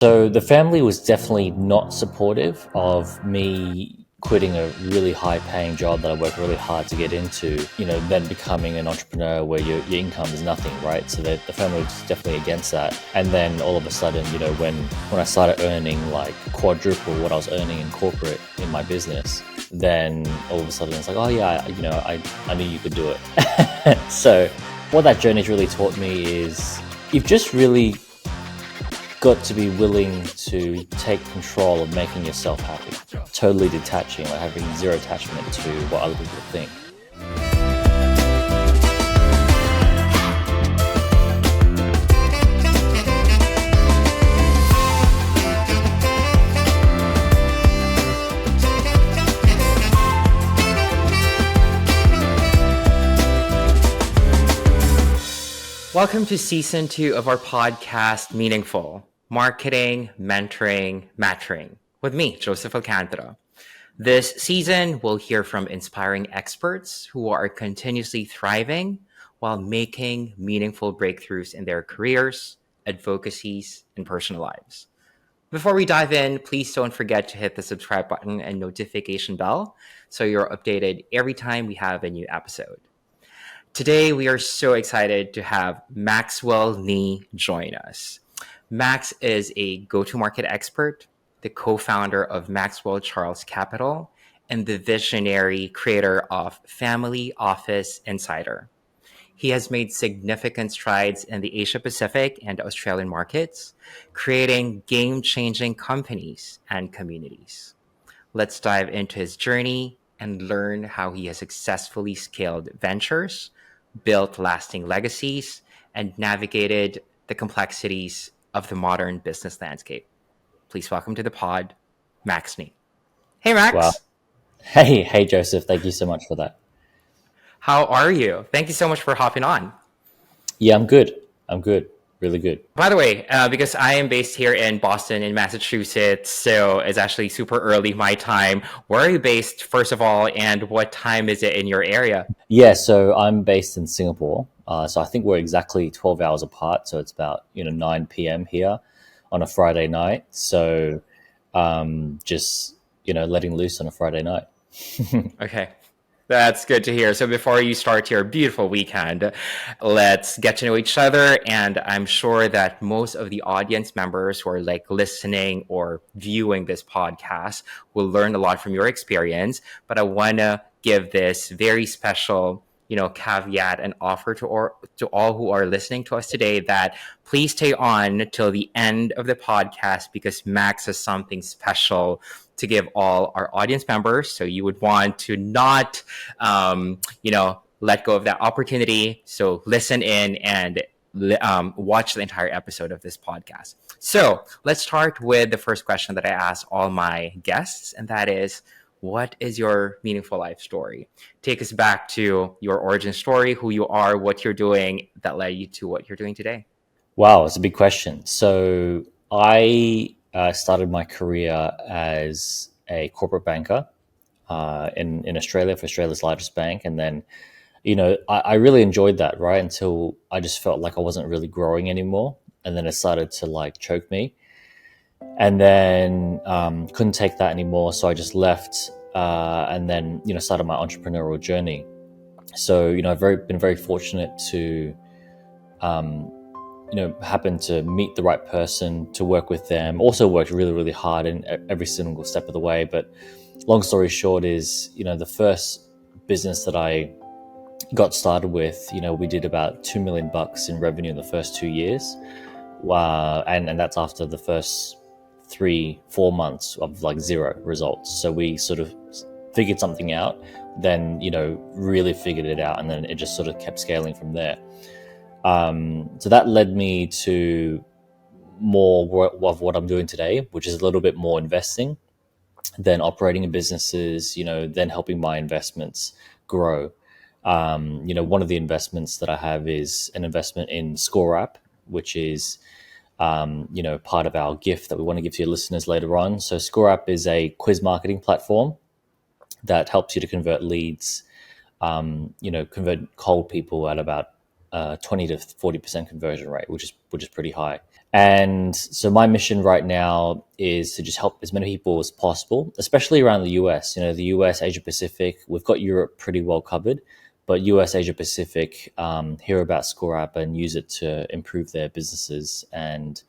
So the family was definitely not supportive of me quitting a really high paying job that I worked really hard to get into, then becoming an entrepreneur where your income is nothing, right? So the family was definitely against that. And then all of a sudden, when I started earning like quadruple what I was earning in corporate in my business, then all of a sudden it's like, oh yeah, I knew you could do it. So what that journey's really taught me is you've just really got to be willing to take control of making yourself happy, totally detaching, like having zero attachment to what other people think. Welcome to season 2 of our podcast, Meaningful Marketing, Mentoring, Mattering, with me, Joseph Alcantara. This season, we'll hear from inspiring experts who are continuously thriving while making meaningful breakthroughs in their careers, advocacies, and personal lives. Before we dive in, please don't forget to hit the subscribe button and notification bell so you're updated every time we have a new episode. Today, we are so excited to have Maxwell Nee join us. Max is a go-to-market expert, the co-founder of Maxwell Charles Capital, and the visionary creator of Family Office Insider. He has made significant strides in the Asia-Pacific and Australian markets, creating game-changing companies and communities. Let's dive into his journey and learn how he has successfully scaled ventures, built lasting legacies, and navigated the complexities of the modern business landscape. Please welcome to the pod, Max Nee. Hey, Max. Wow. Hey, Joseph. Thank you so much for that. How are you? Thank you so much for hopping on. Yeah, I'm good. Really good. By the way, because I am based here in Boston, in Massachusetts, so it's actually super early my time. Where are you based, first of all, and what time is it in your area? Yeah, so I'm based in Singapore. So I think we're exactly 12 hours apart. So it's about 9 p.m. here on a Friday night. So just letting loose on a Friday night. Okay. That's good to hear. So before you start your beautiful weekend, let's get to know each other. And I'm sure that most of the audience members who are listening or viewing this podcast will learn a lot from your experience. But I want to give this very special caveat and offer to all who are listening to us today that please stay on till the end of the podcast because Max has something special to give all our audience members. So you would want to not, let go of that opportunity. So listen in and watch the entire episode of this podcast. So let's start with the first question that I ask all my guests, and that is, what is your meaningful life story? Take us back to your origin story, who you are, what you're doing that led you to what you're doing today. Wow, it's a big question. So I started my career as a corporate banker in Australia for Australia's largest bank. And then, I really enjoyed that, right? Until I just felt like I wasn't really growing anymore. And then it started to choke me. And then couldn't take that anymore. So I just left and then, started my entrepreneurial journey. So, I've been very fortunate to happen to meet the right person, to work with them. Also worked really, really hard in every single step of the way. But long story short is, the first business that I got started with, we did about $2 million in revenue in the first 2 years. Wow. And that's after the first 3-4 months of zero results. So we sort of figured something out, then, really figured it out. And then it just sort of kept scaling from there. So that led me to more of what I'm doing today, which is a little bit more investing, then operating in businesses, then helping my investments grow. One of the investments that I have is an investment in ScoreApp, which is, part of our gift that we want to give to your listeners later on. So ScoreApp is a quiz marketing platform that helps you to convert leads, convert cold people at about 20 to 40% conversion rate, which is pretty high. And so my mission right now is to just help as many people as possible, especially around the US. The US, Asia Pacific, we've got Europe pretty well covered, but US, Asia Pacific, hear about ScoreApp and use it to improve their businesses and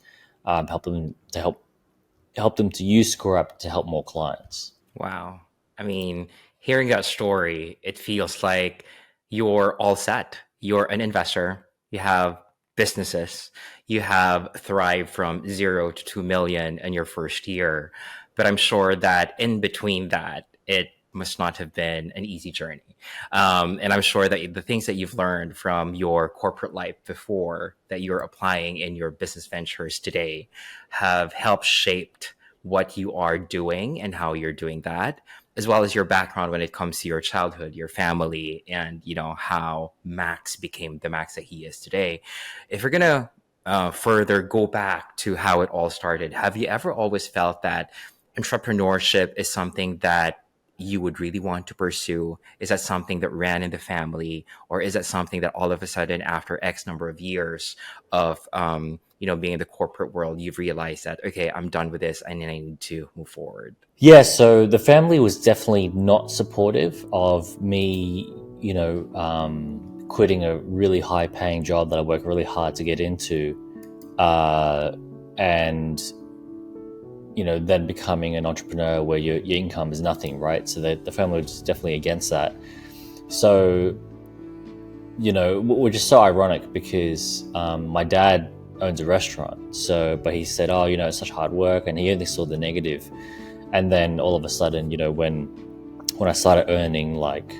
help them to use ScoreApp to help more clients. Wow. I mean, hearing that story, it feels like you're all set. You're an investor, you have businesses, you have thrived from 0 to 2 million in your first year. But I'm sure that in between that, it must not have been an easy journey. And I'm sure that the things that you've learned from your corporate life before that you're applying in your business ventures today have helped shaped what you are doing and how you're doing that, as well as your background when it comes to your childhood, your family, and how Max became the Max that he is today. If you're gonna further go back to how it all started, have you ever always felt that entrepreneurship is something that you would really want to pursue? Is that something that ran in the family, or is that something that all of a sudden, after X number of years of being in the corporate world, you've realized that, okay, I'm done with this and I need to move forward? Yeah, so the family was definitely not supportive of me, quitting a really high paying job that I worked really hard to get into, and then becoming an entrepreneur where your income is nothing, right? So the family was definitely against that. So, we're just so ironic because my dad owns a restaurant. So, but he said, oh, it's such hard work, and he only saw the negative. And then all of a sudden, when I started earning like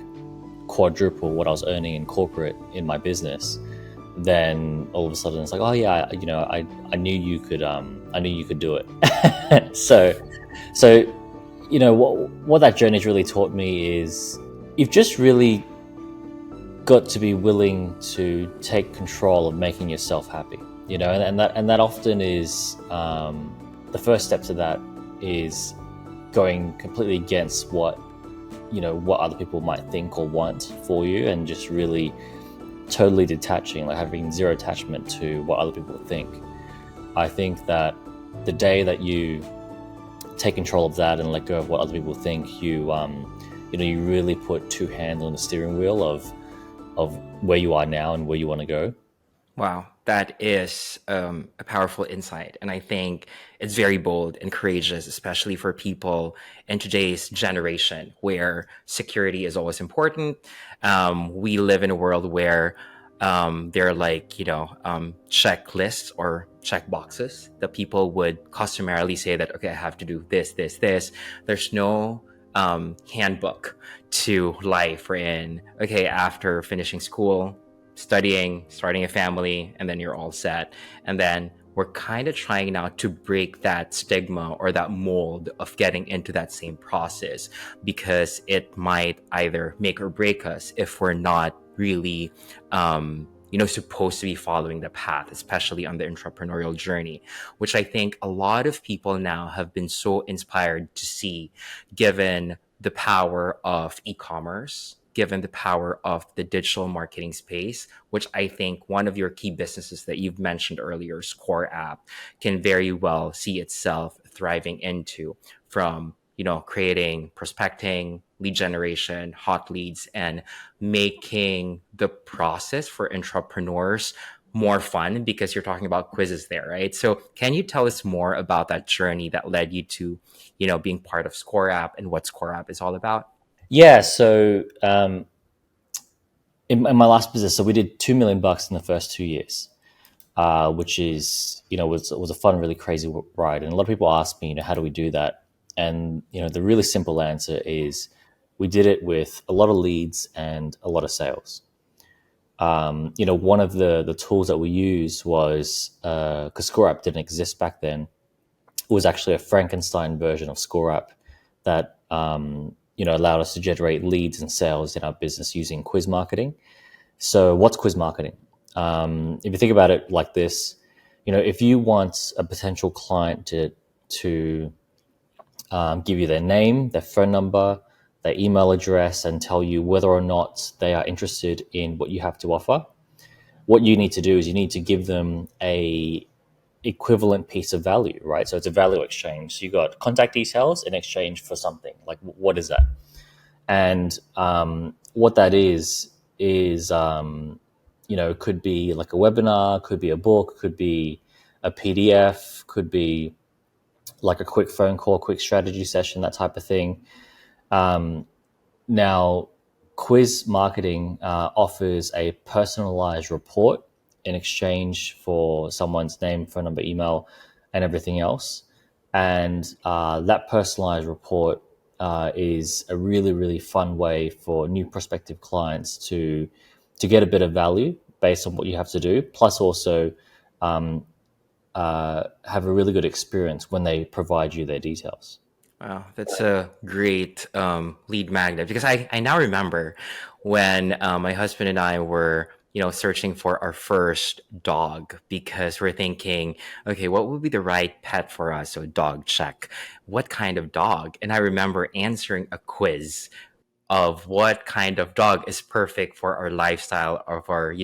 quadruple what I was earning in corporate in my business, then all of a sudden it's like, oh yeah, I knew you could do it. so what that journey's really taught me is you've just really got to be willing to take control of making yourself happy, and that often is the first step to that is going completely against what other people might think or want for you, and just really totally detaching, like having zero attachment to what other people think. I think that the day that you take control of that and let go of what other people think, you really put two hands on the steering wheel of where you are now and where you want to go. Wow, that is a powerful insight. And I think it's very bold and courageous, especially for people in today's generation where security is always important. We live in a world where there are checklists or check boxes that people would customarily say that, okay, I have to do this, this, this. There's no handbook to life wherein, okay, after finishing school, studying, starting a family, and then you're all set. And then we're kind of trying now to break that stigma or that mold of getting into that same process, because it might either make or break us if we're not really supposed to be following the path, especially on the entrepreneurial journey, which I think a lot of people now have been so inspired to see, given the power of e-commerce, given the power of the digital marketing space, which I think one of your key businesses that you've mentioned earlier, ScoreApp, can very well see itself thriving into, from creating, prospecting, lead generation, hot leads, and making the process for entrepreneurs more fun, because you're talking about quizzes there, right? So can you tell us more about that journey that led you to, being part of ScoreApp and what ScoreApp is all about? Yeah, so in my last business, so we did $2 million in the first 2 years, which is was a fun, really crazy ride. And a lot of people ask me, how do we do that? And the really simple answer is we did it with a lot of leads and a lot of sales. One of the tools that we used was, because ScoreApp didn't exist back then, it was actually a Frankenstein version of ScoreApp that allowed us to generate leads and sales in our business using quiz marketing. So what's quiz marketing? If you think about it like this, if you want a potential client to give you their name, their phone number, their email address, and tell you whether or not they are interested in what you have to offer, what you need to do is you need to give them a equivalent piece of value, right? So it's a value exchange. So you got contact details in exchange for something. Like, what is that? And what that is could be like a webinar, could be a book, could be a PDF, could be like a quick phone call, quick strategy session, that type of thing. Now, quiz marketing offers a personalized report in exchange for someone's name, phone number, email, and everything else. And that personalized report is a really, really fun way for new prospective clients to get a bit of value based on what you have to do, plus also have a really good experience when they provide you their details. Wow, that's a great lead magnet, because I now remember when my husband and I were searching for our first dog, because we're thinking, okay, what would be the right pet for us? So dog check. What kind of dog? And I remember answering a quiz of what kind of dog is perfect for our lifestyle, of our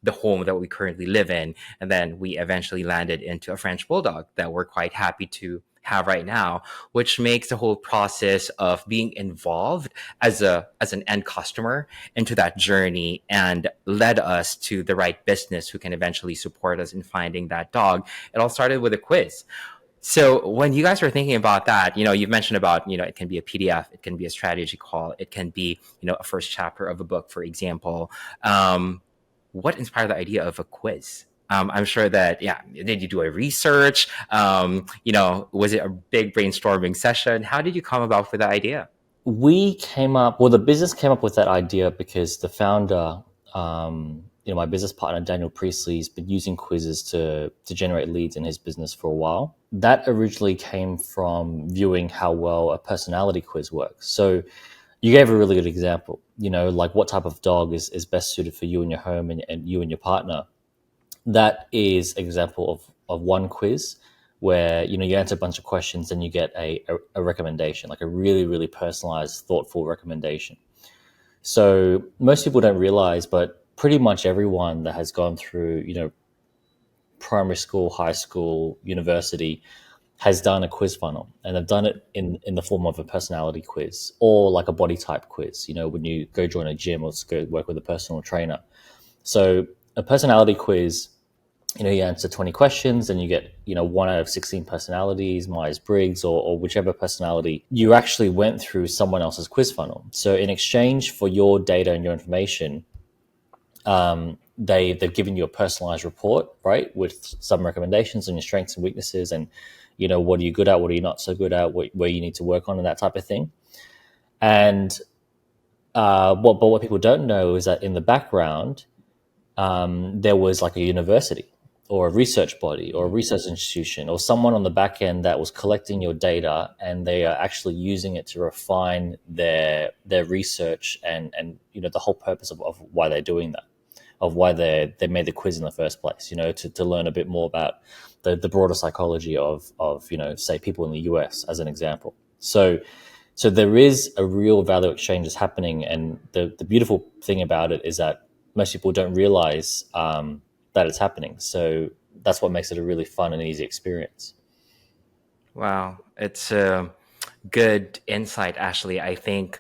the home that we currently live in. And then we eventually landed into a French bulldog that we're quite happy to have right now, which makes the whole process of being involved as an end customer into that journey, and led us to the right business who can eventually support us in finding that dog. It all started with a quiz. So when you guys are thinking about that, you've mentioned about, it can be a PDF, it can be a strategy call, it can be, a first chapter of a book, for example. What inspired the idea of a quiz? I'm sure that, yeah, did you do a research? Was it a big brainstorming session? How did you come about with the idea? The business came up with that idea because the founder, my business partner, Daniel Priestley's been using quizzes to generate leads in his business for a while. That originally came from viewing how well a personality quiz works. So you gave a really good example, like what type of dog is best suited for you and your home and you and your partner. That is an example of one quiz where you answer a bunch of questions and you get a recommendation, like a really, really personalized, thoughtful recommendation. So most people don't realize, but pretty much everyone that has gone through primary school, high school, university has done a quiz funnel, and they've done it in the form of a personality quiz or like a body type quiz, when you go join a gym or go work with a personal trainer. So a personality quiz, you answer 20 questions and you get, 1 out of 16 personalities, Myers-Briggs, or whichever personality. You actually went through someone else's quiz funnel. So in exchange for your data and your information, they've given you a personalized report, right, with some recommendations on your strengths and weaknesses, and what are you good at, what are you not so good at, where you need to work on, and that type of thing. And what people don't know is that in the background, there was like a university or a research body or a research institution or someone on the back end that was collecting your data, and they are actually using it to refine their research and the whole purpose of why they're doing that, of why they made the quiz in the first place, to learn a bit more about the broader psychology of say people in the US as an example. So there is a real value exchange that's happening, and the beautiful thing about it is that most people don't realize that it's happening. So that's what makes it a really fun and easy experience. Wow, it's a good insight, Ashley. I think,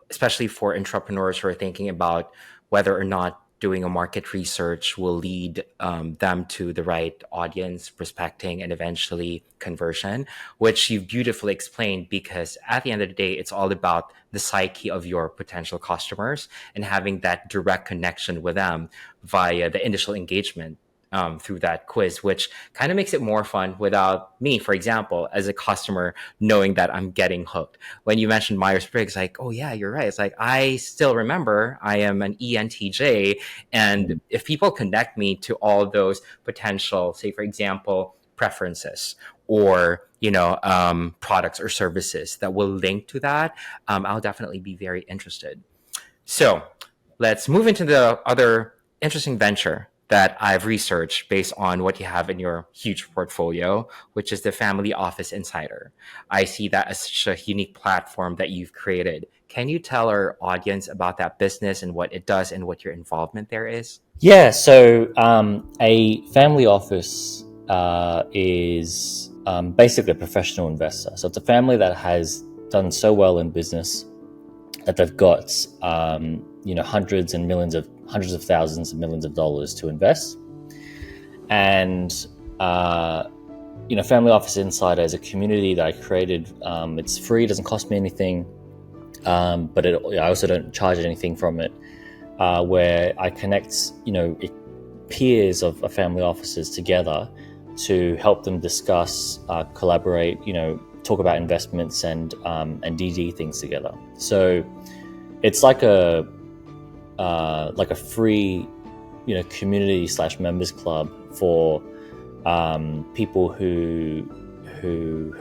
especially for entrepreneurs who are thinking about whether or not doing a market research will lead them to the right audience, prospecting, and eventually conversion, which you've beautifully explained, because at the end of the day, it's all about the psyche of your potential customers and having that direct connection with them via the initial engagement through that quiz, which kind of makes it more fun without me, for example, as a customer, knowing that I'm getting hooked. When you mentioned Myers-Briggs, like, oh yeah, you're right. It's like, I still remember I am an ENTJ. And if people connect me to all those potential, say, for example, preferences or, products or services that will link to that, I'll definitely be very interested. So let's move into the other interesting venture that I've researched based on what you have in your huge portfolio, which is the Family Office Insider. I see that as such a unique platform that you've created. Can you tell our audience about that business and what it does and what your involvement there is? Yeah, so a family office is basically a professional investor. So it's a family that has done so well in business that they've got hundreds of thousands of millions of dollars to invest. And Family Office Insider is a community that I created. It's free, doesn't cost me anything, but I also don't charge anything from it. Where I connect, peers of family offices together to help them discuss, collaborate, talk about investments and DD things together. So it's like a free, community / members club for people who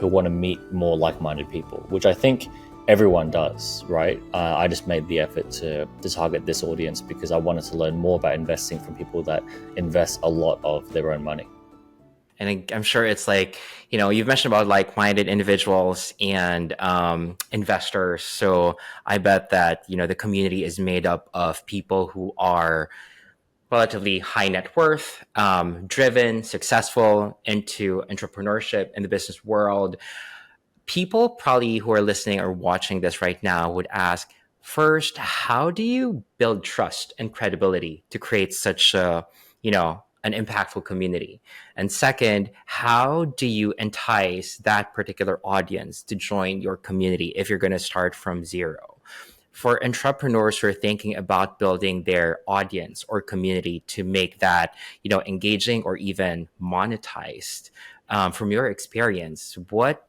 want to meet more like-minded people, which I think everyone does, right? I just made the effort to target this audience because I wanted to learn more about investing from people that invest a lot of their own money. And I'm sure it's like, you've mentioned about like-minded individuals and investors. So I bet that, the community is made up of people who are relatively high net worth, driven, successful, into entrepreneurship in the business world. People probably who are listening or watching this right now would ask, first, how do you build trust and credibility to create such a, an impactful community? And second, how do you entice that particular audience to join your community if you're going to start from zero? For entrepreneurs who are thinking about building their audience or community to make that, engaging or even monetized, from your experience, what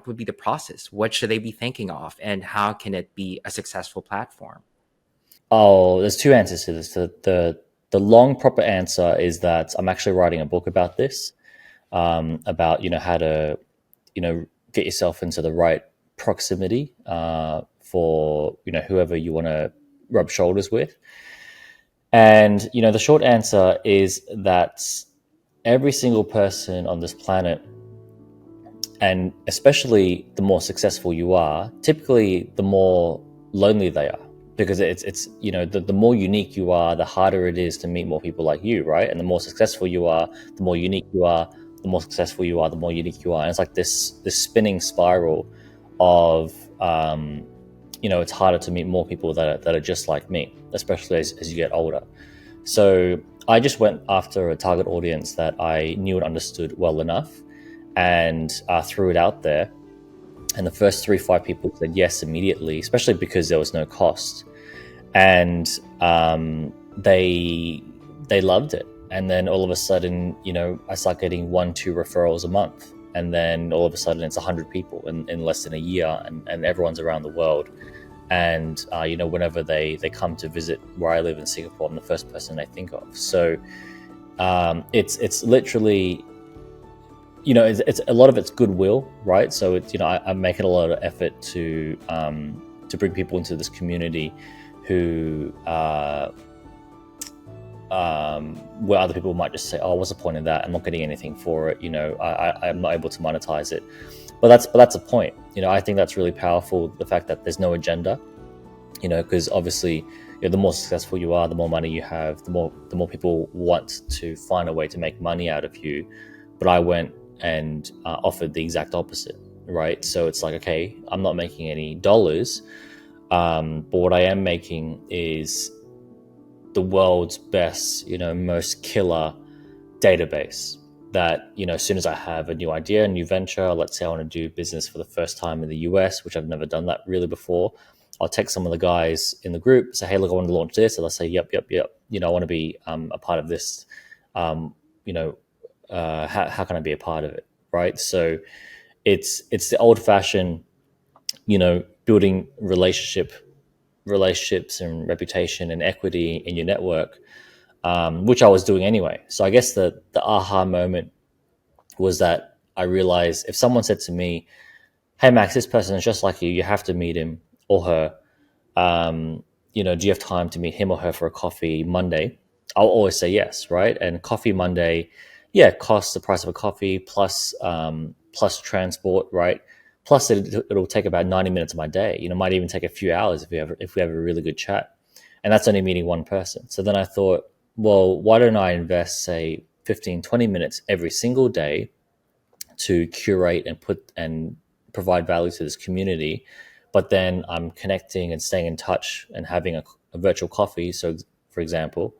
would be the process? What should they be thinking of, and how can it be a successful platform? Oh, there's two answers to this. The long proper answer is that I'm actually writing a book about this, about how to get yourself into the right proximity for whoever you want to rub shoulders with. And the short answer is that every single person on this planet, and especially the more successful you are, typically the more lonely they are, because it's the more unique you are, the harder it is to meet more people like you, right? And the more successful you are, the more unique you are, the more successful you are, the more unique you are. And it's like this spinning spiral of it's harder to meet more people that are just like me, especially as you get older. So I just went after a target audience that I knew and understood well enough, and threw it out there. And the first 3-5 people said yes immediately, especially because there was no cost. And they loved it. And then all of a sudden, I start getting 1-2 referrals a month. And then all of a sudden it's 100 people in less than a year, and everyone's around the world. And whenever they come to visit where I live in Singapore, I'm the first person they think of. So it's literally, it's a lot of it's goodwill, right? So it's I'm making a lot of effort to bring people into this community who where other people might just say, oh, what's the point of that? I'm not getting anything for it. I'm not able to monetize it. But that's a point. I think that's really powerful. The fact that there's no agenda. Because obviously, the more successful you are, the more money you have, the more people want to find a way to make money out of you. But I went and offered the exact opposite, right? So it's like, okay, I'm not making any dollars, but what I am making is the world's best, most killer database that, as soon as I have a new idea, a new venture, let's say I want to do business for the first time in the US, which I've never done that really before, I'll text some of the guys in the group, say, hey, look, I want to launch this. And they'll say, yep. I want to be a part of this. How can I be a part of it, right? So it's the old-fashioned, building relationships and reputation and equity in your network, which I was doing anyway. So I guess the aha moment was that I realized if someone said to me, hey, Max, this person is just like you have to meet him or her. Do you have time to meet him or her for a coffee Monday? I'll always say yes, right? And coffee Monday, costs the price of a coffee plus transport, right? Plus it'll take about 90 minutes of my day. Might even take a few hours if we have a really good chat. And that's only meeting one person. So then I thought, well, why don't I invest, say, 15, 20 minutes every single day to curate and provide value to this community. But then I'm connecting and staying in touch and having a virtual coffee. So, for example,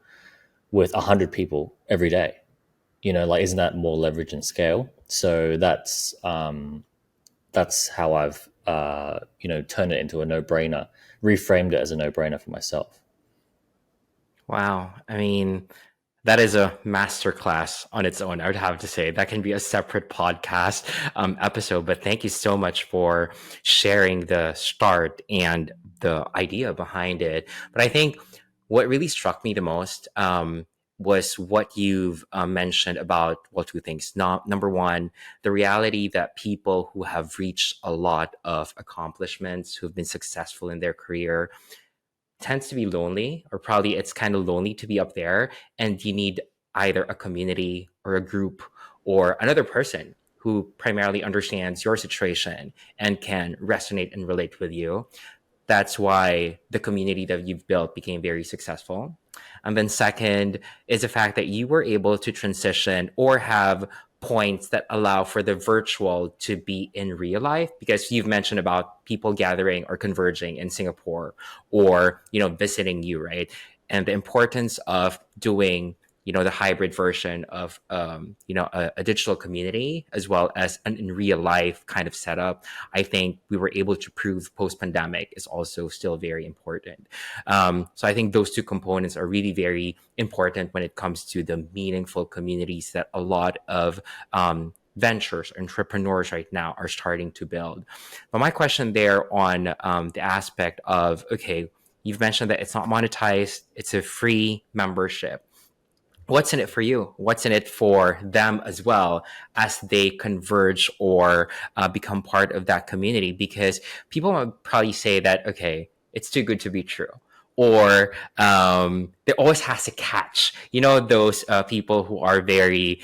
with 100 people every day, like, isn't that more leverage and scale? So that's how I've turned it into a no-brainer, reframed it as a no-brainer for myself. Wow. I mean, that is a masterclass on its own. I would have to say that can be a separate podcast episode. But thank you so much for sharing the start and the idea behind it. But I think what really struck me the most was what you've mentioned about, well, two things. Number one, the reality that people who have reached a lot of accomplishments, who've been successful in their career, tends to be lonely, or probably it's kind of lonely to be up there, and you need either a community or a group or another person who primarily understands your situation and can resonate and relate with you. That's why the community that you've built became very successful. And then second is the fact that you were able to transition or have points that allow for the virtual to be in real life, because you've mentioned about people gathering or converging in Singapore or, visiting you, right? And the importance of doing, the hybrid version of, a digital community as well as an in real life kind of setup. I think we were able to prove post pandemic is also still very important. So I think those two components are really very important when it comes to the meaningful communities that a lot of ventures, entrepreneurs right now are starting to build. But my question there on the aspect of, okay, you've mentioned that it's not monetized, it's a free membership. What's in it for you? What's in it for them as well as they converge or become part of that community? Because people would probably say that, okay, it's too good to be true. Or there always has a catch. Those people who are very,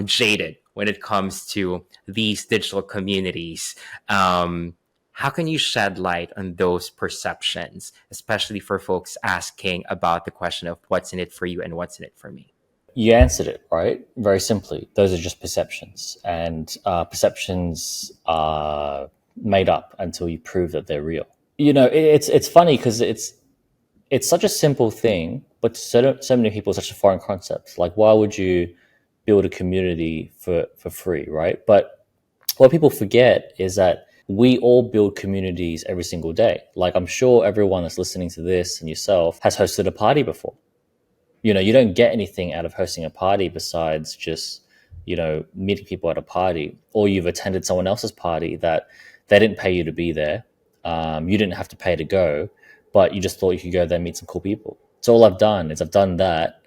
jaded when it comes to these digital communities. How can you shed light on those perceptions, especially for folks asking about the question of what's in it for you and what's in it for me? You answered it, right? Very simply. Those are just perceptions. And perceptions are made up until you prove that they're real. It's funny because it's such a simple thing, but so many people, it's such a foreign concept. Like, why would you build a community for free, right? But what people forget is that we all build communities every single day. Like, I'm sure everyone that's listening to this and yourself has hosted a party before. You don't get anything out of hosting a party besides just, meeting people at a party, or you've attended someone else's party that they didn't pay you to be there. You didn't have to pay to go, but you just thought you could go there and meet some cool people. So all I've done is I've done that,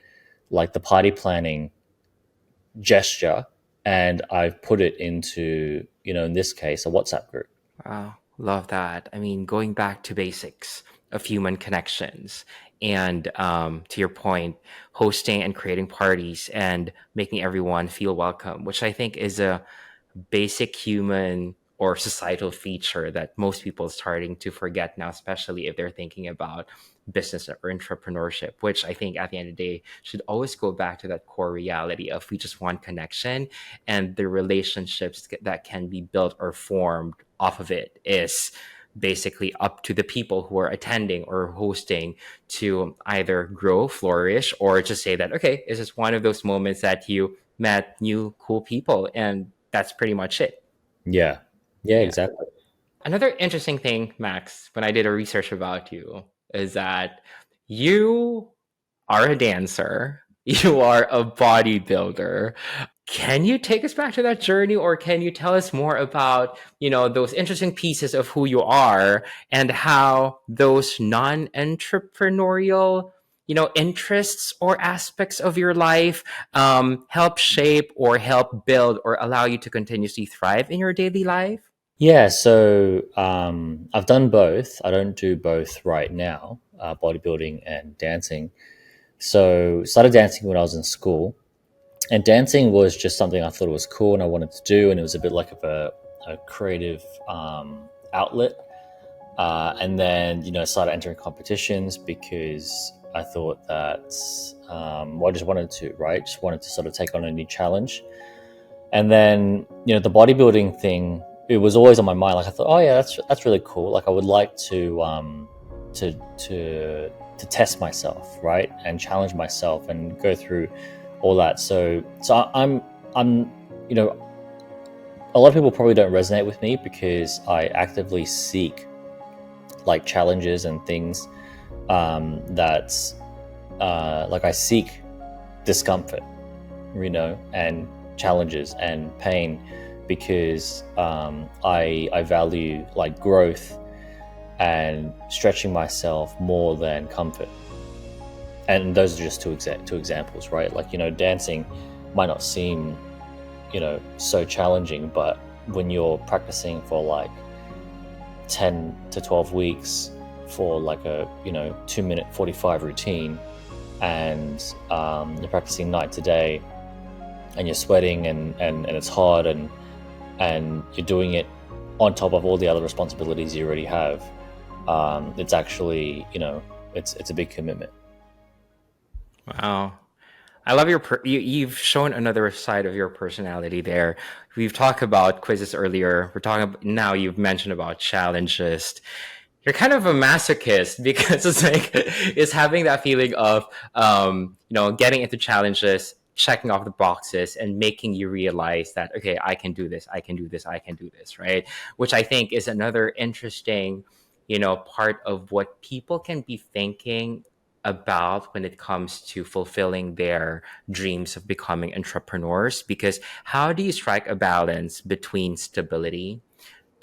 like the party planning gesture, and I've put it into, in this case, a WhatsApp group. Wow, love that. I mean, going back to basics of human connections and to your point, hosting and creating parties and making everyone feel welcome, which I think is a basic human or societal feature that most people are starting to forget now, especially if they're thinking about business or entrepreneurship, which I think at the end of the day should always go back to that core reality of we just want connection, and the relationships that can be built or formed off of it is basically up to the people who are attending or hosting to either grow, flourish, or just say that, okay, it's just one of those moments that you met new cool people and that's pretty much it. Yeah, exactly. Another interesting thing, Max, when I did a research about you, is that you are a dancer, you are a bodybuilder. Can you take us back to that journey, or can you tell us more about, those interesting pieces of who you are and how those non-entrepreneurial, interests or aspects of your life help shape or help build or allow you to continuously thrive in your daily life? Yeah, so I've done both. I don't do both right now, bodybuilding and dancing. So started dancing when I was in school, and dancing was just something I thought it was cool and I wanted to do, and it was a bit like of a creative outlet. And then started entering competitions because I thought that, I just wanted to, right? Just wanted to sort of take on a new challenge. And then, the bodybuilding thing, it was always on my mind. Like I thought, oh yeah, that's really cool. Like I would like to to test myself, right, and challenge myself and go through all that. So I'm a lot of people probably don't resonate with me because I actively seek like challenges and things that like I seek discomfort, and challenges and pain because I value like growth and stretching myself more than comfort. And those are just two examples, right? Like, dancing might not seem, so challenging, but when you're practicing for like 10 to 12 weeks for like a 2-minute 45 routine, and you're practicing night to day, and you're sweating and it's hard, and you're doing it on top of all the other responsibilities you already have, it's actually, it's a big commitment. Wow. I love you've shown another side of your personality there. We've talked about quizzes earlier. We're talking about, now you've mentioned about challenges. You're kind of a masochist because it's like, it's having that feeling of, getting into challenges, checking off the boxes and making you realize that, okay, I can do this, I can do this, I can do this, right? Which I think is another interesting, part of what people can be thinking about when it comes to fulfilling their dreams of becoming entrepreneurs. Because how do you strike a balance between stability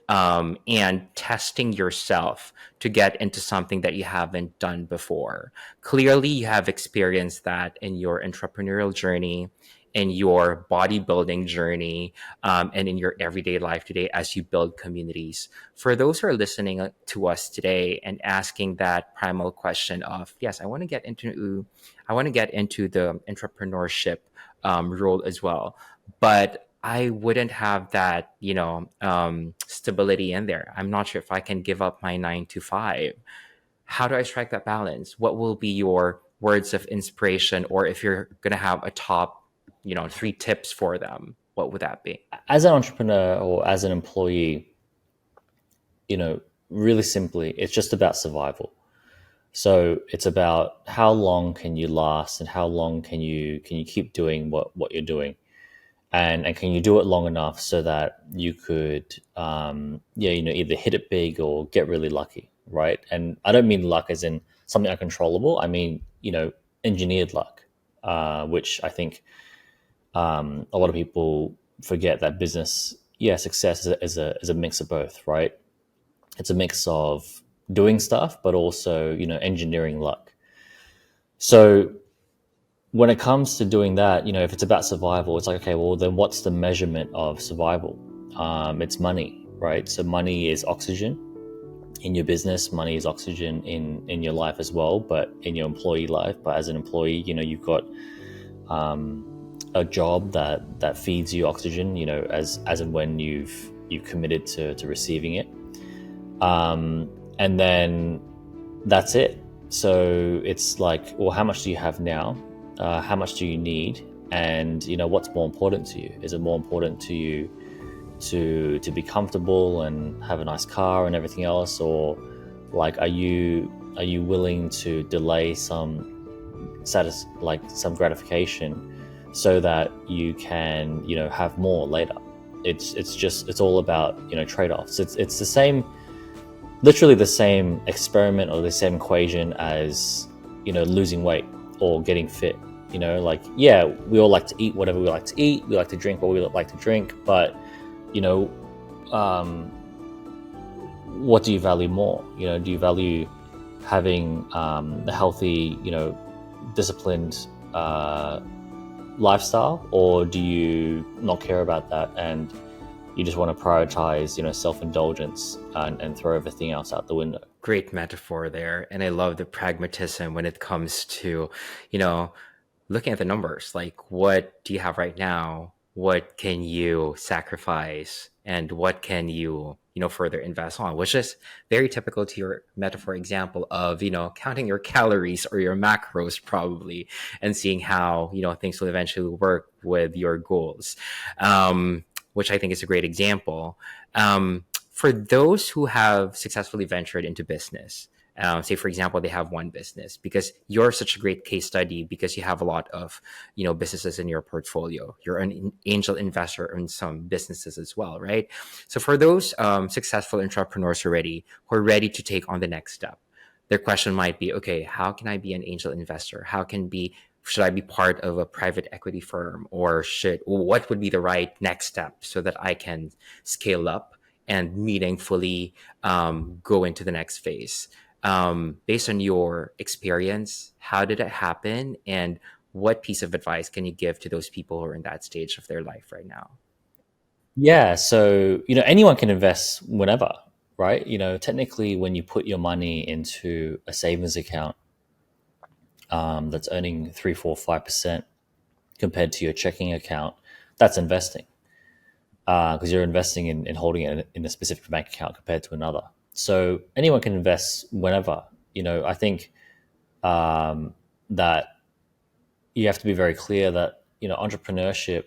and testing yourself to get into something that you haven't done before? Clearly, you have experienced that in your entrepreneurial journey, in your bodybuilding journey, and in your everyday life today as you build communities. For those who are listening to us today and asking that primal question of, yes, I want to get into the entrepreneurship role as well, but I wouldn't have that, stability in there. I'm not sure if I can give up my 9 to 5. How do I strike that balance? What will be your words of inspiration? Or if you're going to have a top, 3 tips for them, what would that be? As an entrepreneur or as an employee, really simply, it's just about survival. So it's about how long can you last and how long can you keep doing what you're doing. And can you do it long enough so that you could, either hit it big or get really lucky, right? And I don't mean luck as in something uncontrollable. I mean, engineered luck, which I think a lot of people forget that business, success is a mix of both, right? It's a mix of doing stuff, but also, engineering luck. So when it comes to doing that, if it's about survival, it's like, okay, well, then what's the measurement of survival? It's money, right? So money is oxygen in your business. Money is oxygen in your life as well, but in your employee life. But as an employee, you've got a job that feeds you oxygen, as and when you've committed to receiving it. And then that's it. So it's like, well, how much do you have now? How much do you need? And what's more important to you? Is it more important to you to be comfortable and have a nice car and everything else, or like are you willing to delay some gratification so that you can have more later? It's all about trade-offs. It's the same, literally the same experiment or the same equation as losing weight or getting fit. We all like to eat whatever we like to eat. We like to drink what we like to drink. But, what do you value more? Do you value having a healthy, disciplined lifestyle, or do you not care about that and you just want to prioritize, self-indulgence and throw everything else out the window? Great metaphor there. And I love the pragmatism when it comes to, looking at the numbers. Like, what do you have right now? What can you sacrifice? And what can you, further invest on, which is very typical to your metaphor example of, counting your calories or your macros probably, and seeing how, things will eventually work with your goals, which I think is a great example. For those who have successfully ventured into business, say for example they have one business, because you're such a great case study because you have a lot of businesses in your portfolio, you're an angel investor in some businesses as well, right? So for those successful entrepreneurs already who are ready to take on the next step, their question might be, okay, how can I be an angel investor? Should I be part of a private equity firm, or what would be the right next step so that I can scale up and meaningfully go into the next phase? Based on your experience, how did it happen? And what piece of advice can you give to those people who are in that stage of their life right now? Yeah, so anyone can invest whenever, right? Technically, when you put your money into a savings account that's earning 3, 4, 5% compared to your checking account, that's investing because you're investing in holding it in a specific bank account compared to another. So anyone can invest whenever. I think that you have to be very clear that entrepreneurship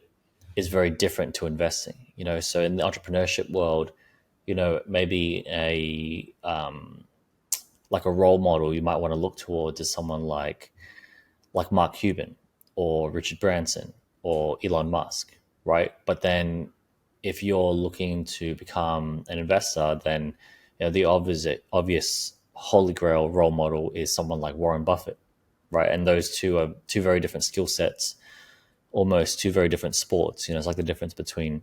is very different to investing. So in the entrepreneurship world, maybe like a role model you might want to look towards is someone like Mark Cuban or Richard Branson or Elon Musk, right? But then if you're looking to become an investor, then the obvious holy grail role model is someone like Warren Buffett, right? And those two are two very different skill sets, almost two very different sports. It's like the difference between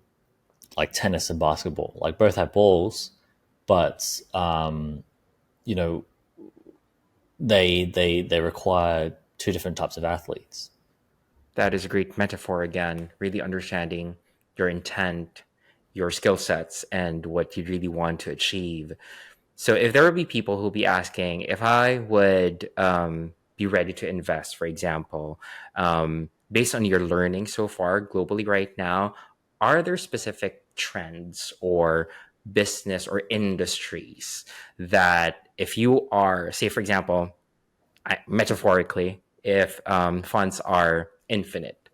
like tennis and basketball. Like both have balls, but you know they require two different types of athletes. That is a great metaphor again, really understanding your intent, your skill sets, and what you really want to achieve. So if there would be people who'll be asking if I would be ready to invest, for example, based on your learning so far globally right now, are there specific trends or business or industries that if you are, say, for example, metaphorically, if funds are infinite,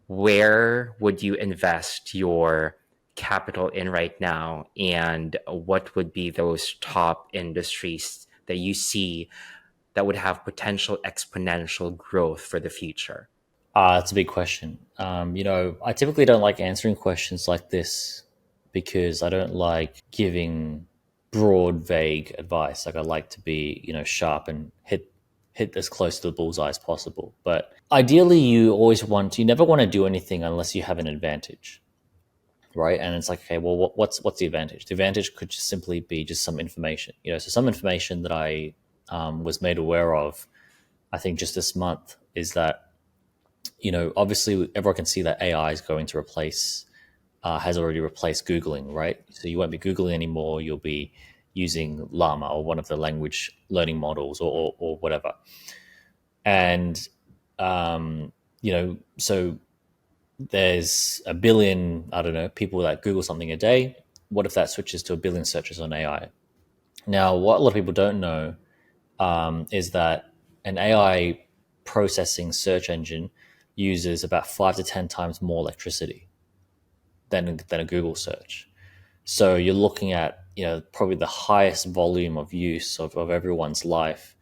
where would you invest your capital in right now, and what would be those top industries that you see that would have potential exponential growth for the future? That's a big question. I typically don't like answering questions like this because I don't like giving broad, vague advice. Like I like to be, sharp and hit as close to the bullseye as possible. But ideally, you never want to do anything unless you have an advantage, right? And it's like, okay, well, what's the advantage? The advantage could just simply be just some information, So some information that I was made aware of, I think just this month, is that obviously everyone can see that AI is going to has already replaced Googling, right? So you won't be Googling anymore. You'll be using Llama or one of the language learning models or whatever. And, so there's a billion, I don't know, people that Google something a day. What if that switches to a billion searches on AI? Now, what a lot of people don't know is that an AI processing search engine uses about 5 to 10 times more electricity than a Google search. So you're looking at probably the highest volume of use of everyone's life,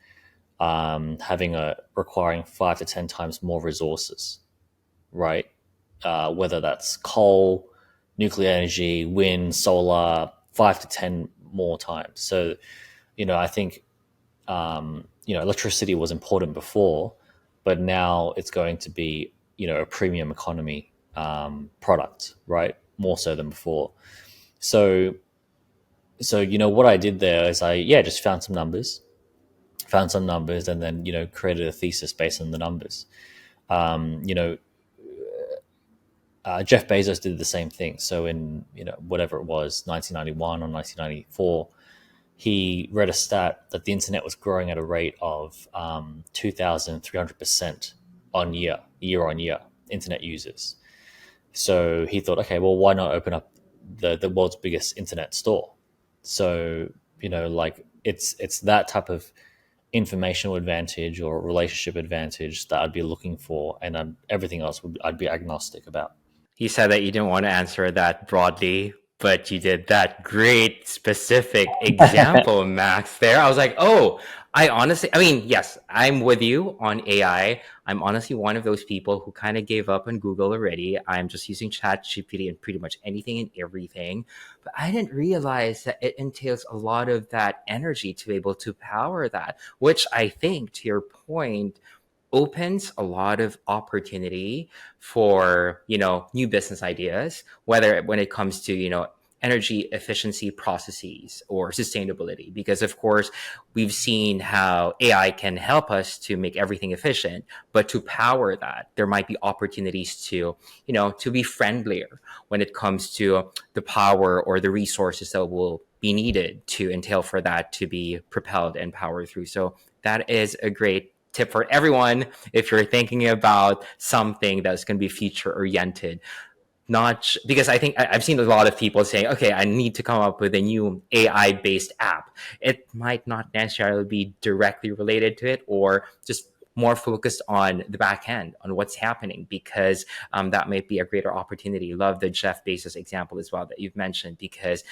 requiring 5 to 10 times more resources, right? Whether that's coal, nuclear energy, wind, solar, 5 to 10 more times. So I think electricity was important before, but now it's going to be a premium economy product, right? More so than before. So what I did there is I just found some numbers, and then created a thesis based on the numbers. Um, you know, Jeff Bezos did the same thing. So in whatever it was, 1991 or 1994, he read a stat that the internet was growing at a rate of 2,300% year on year, internet users. So he thought, okay, well, why not open up the world's biggest internet store? So, like it's that type of informational advantage or relationship advantage that I'd be looking for, and everything else I'd be agnostic about. You said that you didn't want to answer that broadly, but you did that great specific example, Max, there. I was like, oh, I mean, yes, I'm with you on AI. I'm honestly one of those people who kind of gave up on Google already. I'm just using ChatGPT and pretty much anything and everything. But I didn't realize that it entails a lot of that energy to be able to power that, which I think, to your point, opens a lot of opportunity for new business ideas, whether when it comes to energy efficiency processes or sustainability, because of course we've seen how AI can help us to make everything efficient, but to power that there might be opportunities to to be friendlier when it comes to the power or the resources that will be needed to entail for that to be propelled and powered through. So that is a great tip for everyone if you're thinking about something that's going to be future oriented. Not because I think I've seen a lot of people saying, okay, I need to come up with a new AI based app. It might not necessarily be directly related to it, or just more focused on the back end on what's happening, because that might be a greater opportunity. Love the Jeff Bezos example as well that you've mentioned, because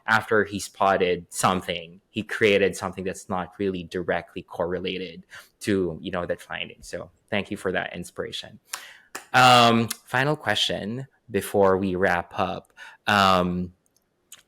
after he spotted something, he created something that's not really directly correlated to that finding. So thank you for that inspiration. Final question before we wrap up.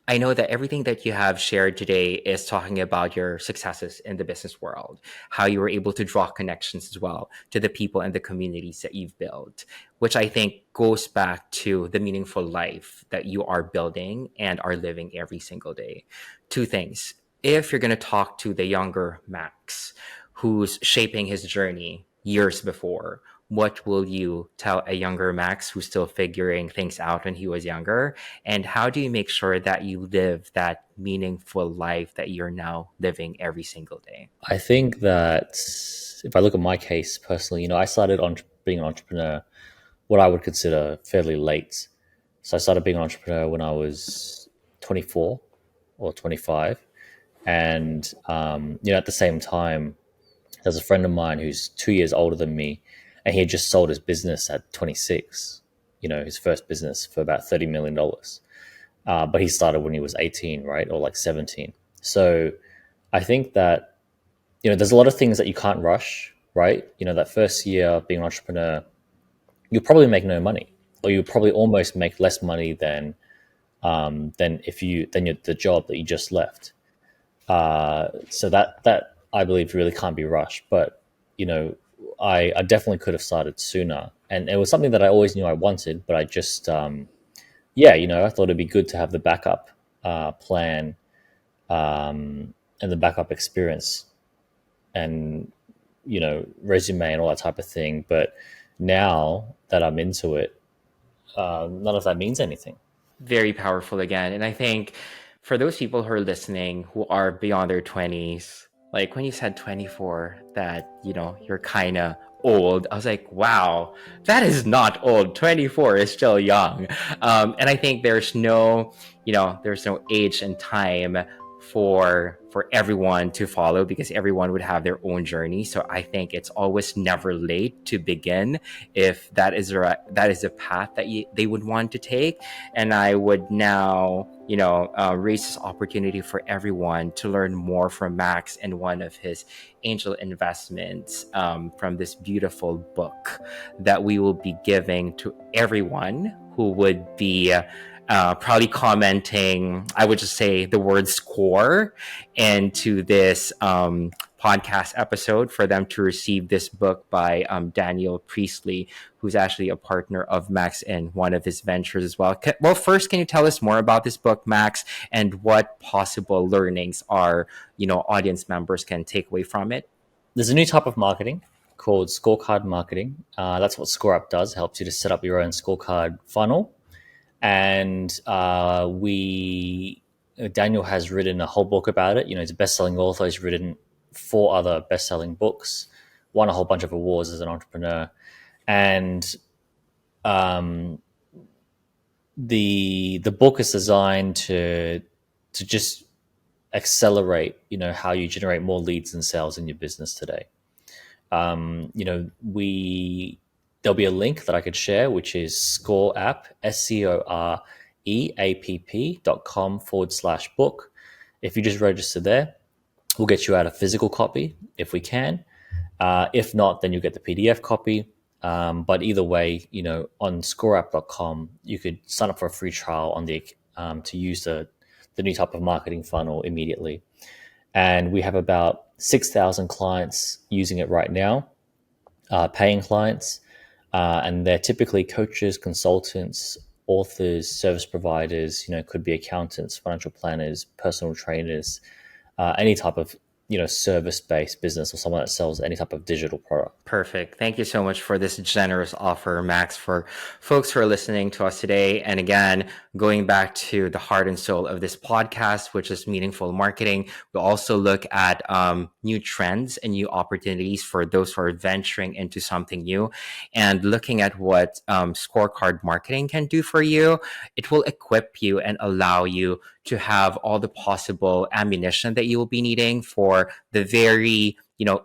I know that everything that you have shared today is talking about your successes in the business world, how you were able to draw connections as well to the people and the communities that you've built, which I think goes back to the meaningful life that you are building and are living every single day. Two things. If you're going to talk to the younger Max, who's shaping his journey years before, what will you tell a younger Max who's still figuring things out when he was younger? And how do you make sure that you live that meaningful life that you're now living every single day? I think that if I look at my case personally, I started on being an entrepreneur what I would consider fairly late. So I started being an entrepreneur when I was 24 or 25. And, at the same time, there's a friend of mine who's 2 years older than me, and he had just sold his business at 26, his first business for about $30 million. But he started when he was 18, right? Or like 17. So I think that, there's a lot of things that you can't rush, right? That first year being an entrepreneur, you'll probably make no money, or you'll probably almost make less money than the job that you just left. So that I believe really can't be rushed. But I definitely could have started sooner, and it was something that I always knew I wanted. But I just I thought it'd be good to have the backup plan and the backup experience and resume and all that type of thing. But now that I'm into it, none of that means anything. Very powerful again. And I think for those people who are listening who are beyond their 20s, like when you said 24, that, you're kind of old, I was like, wow, that is not old. 24 is still young. And I think there's no age and time for everyone to follow, because everyone would have their own journey. So I think it's always never late to begin if that is a path that they would want to take. And I would now raise this opportunity for everyone to learn more from Max and one of his angel investments, from this beautiful book that we will be giving to everyone who would be probably commenting, I would just say the word SCORE into this podcast episode, for them to receive this book by Daniel Priestley, who's actually a partner of Max in one of his ventures as well. Well, first, can you tell us more about this book, Max, and what possible learnings our audience members can take away from it? There's a new type of marketing called scorecard marketing. That's what ScoreApp does. It helps you to set up your own scorecard funnel. And Daniel has written a whole book about it. He's a best-selling author. He's written 4 other best-selling books, won a whole bunch of awards as an entrepreneur. And the book is designed to just accelerate, how you generate more leads and sales in your business today. There'll be a link that I could share, which is ScoreApp, ScoreApp.com/book. If you just register there, we'll get you out a physical copy if we can. If not, then you get the PDF copy. But either way, on ScoreApp.com, you could sign up for a free trial on to use the new type of marketing funnel immediately. And we have about 6,000 clients using it right now, paying clients. And they're typically coaches, consultants, authors, service providers, could be accountants, financial planners, personal trainers, any type of service-based business or someone that sells any type of digital product. Perfect. Thank you so much for this generous offer, Max, for folks who are listening to us today. And again, going back to the heart and soul of this podcast, which is meaningful marketing, we'll also look at new trends and new opportunities for those who are venturing into something new, and looking at what scorecard marketing can do for you. It will equip you and allow you to have all the possible ammunition that you will be needing for the very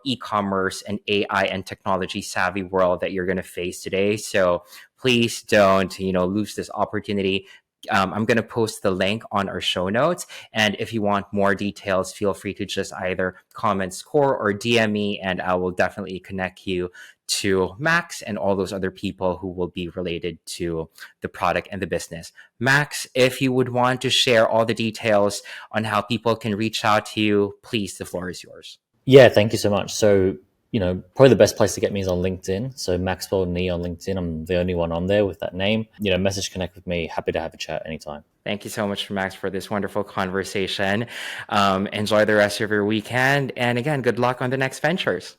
e-commerce and AI and technology savvy world that you're going to face today. So please don't lose this opportunity. I'm going to post the link on our show notes, and if you want more details, feel free to just either comment Score or DM me, and I will definitely connect you to Max and all those other people who will be related to the product and the business. Max, if you would want to share all the details on how people can reach out to you, please, the floor is yours. Yeah, thank you so much. So, probably the best place to get me is on LinkedIn. So Maxwell Nee on LinkedIn. I'm the only one on there with that name. Message connect with me. Happy to have a chat anytime. Thank you so much, Max, for this wonderful conversation. Enjoy the rest of your weekend. And again, good luck on the next ventures.